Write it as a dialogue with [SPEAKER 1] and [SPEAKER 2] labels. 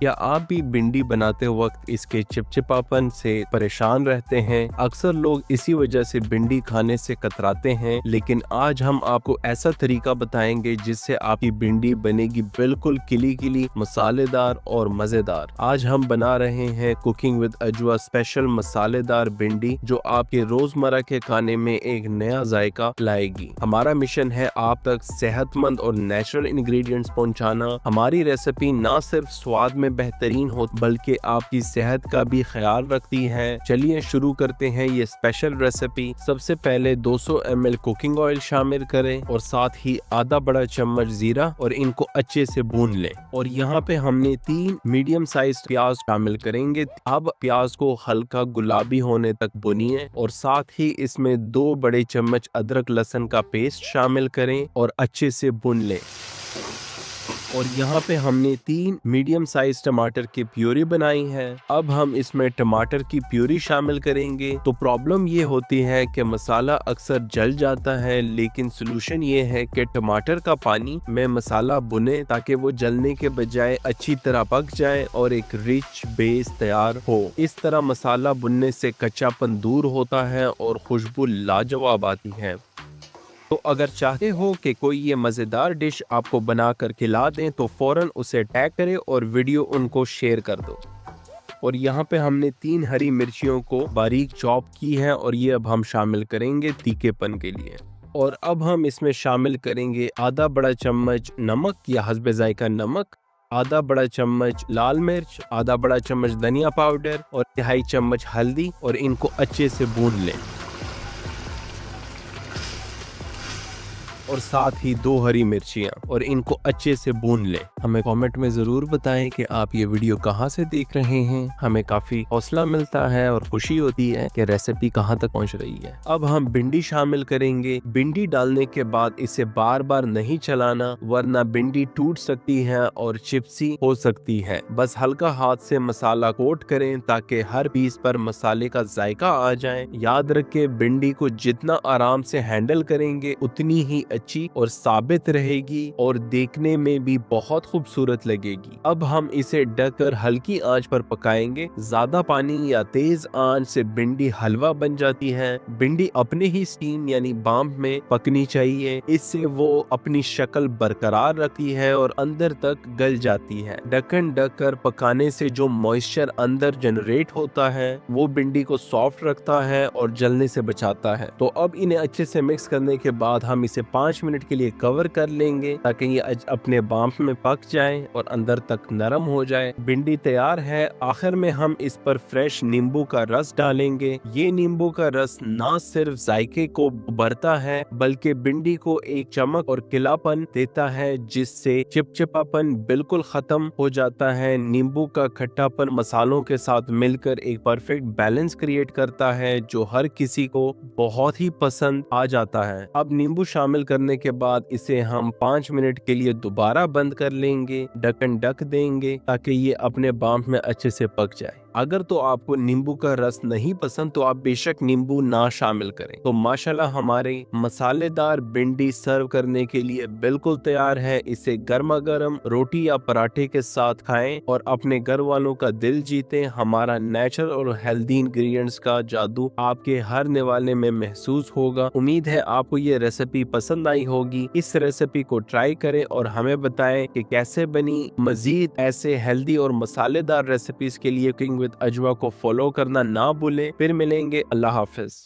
[SPEAKER 1] क्या आप भी भिंडी बनाते वक्त इसके चिपचिपापन से परेशान रहते हैं? अक्सर लोग इसी वजह से भिंडी खाने से कतराते हैं, लेकिन आज हम आपको ऐसा तरीका बताएंगे जिससे आपकी भिंडी बनेगी बिल्कुल खिली खिली, मसालेदार और मजेदार। आज हम बना रहे हैं कुकिंग विद अजवा स्पेशल मसालेदार भिंडी, जो आपके रोजमर्रा के खाने में एक नया जायका लाएगी। हमारा मिशन है आप तक सेहतमंद और नेचुरल इंग्रेडिएंट्स पहुंचाना। हमारी रेसिपी ना सिर्फ स्वाद में बेहतरीन हो बल्कि आपकी सेहत का भी ख्याल रखती है। चलिए शुरू करते हैं ये स्पेशल रेसिपी। सबसे पहले 200 ml कुकिंग ऑयल शामिल करें और साथ ही आधा बड़ा चम्मच जीरा, और इनको अच्छे से भून लें। और यहाँ पे हमने 3 मीडियम साइज प्याज शामिल करेंगे। अब प्याज को हल्का गुलाबी होने तक भुनिए और साथ ही इसमें 2 बड़े चम्मच अदरक लहसुन का पेस्ट शामिल करें और अच्छे से भून लें। और यहाँ पे हमने 3 मीडियम साइज टमाटर की प्यूरी बनाई है। अब हम इसमें टमाटर की प्यूरी शामिल करेंगे। तो प्रॉब्लम ये होती है कि मसाला अक्सर जल जाता है, लेकिन सोल्यूशन ये है कि टमाटर का पानी में मसाला भुने ताकि वो जलने के बजाय अच्छी तरह पक जाए और एक रिच बेस तैयार हो। इस तरह मसाला भुनने से कच्चापन दूर होता है और खुशबू लाजवाब आती है। तो अगर चाहते हो कि कोई ये मज़ेदार डिश आपको बना कर खिला दें तो फ़ौरन उसे टैग करें और वीडियो उनको शेयर कर दो। और यहाँ पे हमने 3 हरी मिर्चियों को बारीक चॉप की है और ये अब हम शामिल करेंगे तीखेपन के लिए। और अब हम इसमें शामिल करेंगे आधा बड़ा चम्मच नमक या हस्बे जायका नमक, आधा बड़ा चम्मच लाल मिर्च, आधा बड़ा चम्मच धनिया पाउडर और 1/2 चम्मच हल्दी, और इनको अच्छे से भून लें। और साथ ही 2 हरी मिर्चियाँ, और इनको अच्छे से भून लें। हमें कमेंट में जरूर बताएं कि आप ये वीडियो कहाँ से देख रहे हैं। हमें काफी हौसला मिलता है और खुशी होती है कि रेसिपी कहाँ तक पहुँच रही है। अब हम भिंडी शामिल करेंगे। भिंडी डालने के बाद इसे बार बार नहीं चलाना, वरना भिंडी टूट सकती है और चिपसी हो सकती है। बस हल्का हाथ से मसाला कोट करें ताकि हर पीस पर मसाले का जायका आ जाए। याद रखें, भिंडी को जितना आराम से हैंडल करेंगे उतनी ही अच्छी और साबित रहेगी और देखने में भी बहुत खूबसूरत लगेगी। अब हम इसे ढककर हल्की आंच पर पकाएंगे। ज्यादा पानी या तेज आंच से भिंडी हलवा बन जाती है। भिंडी अपने ही स्टीम यानी बाम्ब में पकनी चाहिए, इससे वो अपनी शक्ल बरकरार रखती है और अंदर तक गल जाती है। ढक्कन ढककर पकाने से जो मॉइस्चर अंदर जनरेट होता है वो भिंडी को सॉफ्ट रखता है और जलने से बचाता है। तो अब इन्हें अच्छे से मिक्स करने के बाद हम इसे 5 मिनट के लिए कवर कर लेंगे ताकि ये अपने बाम्प में पक जाए और अंदर तक नरम हो जाए। भिंडी तैयार है। आखिर में हम इस पर फ्रेश नींबू का रस डालेंगे। ये नींबू का रस ना सिर्फ जायके को उभरता है बल्कि भिंडी को एक चमक और खिलापन देता है, जिससे चिपचिपापन बिल्कुल खत्म हो जाता है। नींबू का खट्टापन मसालों के साथ मिलकर एक परफेक्ट बैलेंस क्रिएट करता है जो हर किसी को बहुत ही पसंद आ जाता है। अब नींबू शामिल करने के बाद इसे हम 5 मिनट के लिए दोबारा बंद कर लेंगे। ढक्कन ढक देंगे ताकि ये अपने बाम्प में अच्छे से पक जाए। अगर तो आपको नींबू का रस नहीं पसंद तो आप बेशक नींबू ना शामिल करें। तो माशाल्लाह हमारे मसालेदार भिंडी सर्व करने के लिए बिल्कुल तैयार है। इसे गर्मा गर्म रोटी या पराठे के साथ खाएं और अपने घर वालों का दिल जीतें। हमारा नेचुरल और हेल्दी इंग्रेडिएंट्स का जादू आपके हर निवाले में महसूस होगा। उम्मीद है आपको ये रेसिपी पसंद आई होगी। इस रेसिपी को ट्राई करें और हमें बताएं कि कैसे बनी। मजीद ऐसे हेल्दी और मसालेदार रेसिपीज के लिए कुकिंग विद अजवा को फॉलो करना ना भूलें। फिर मिलेंगे। अल्लाह हाफिज।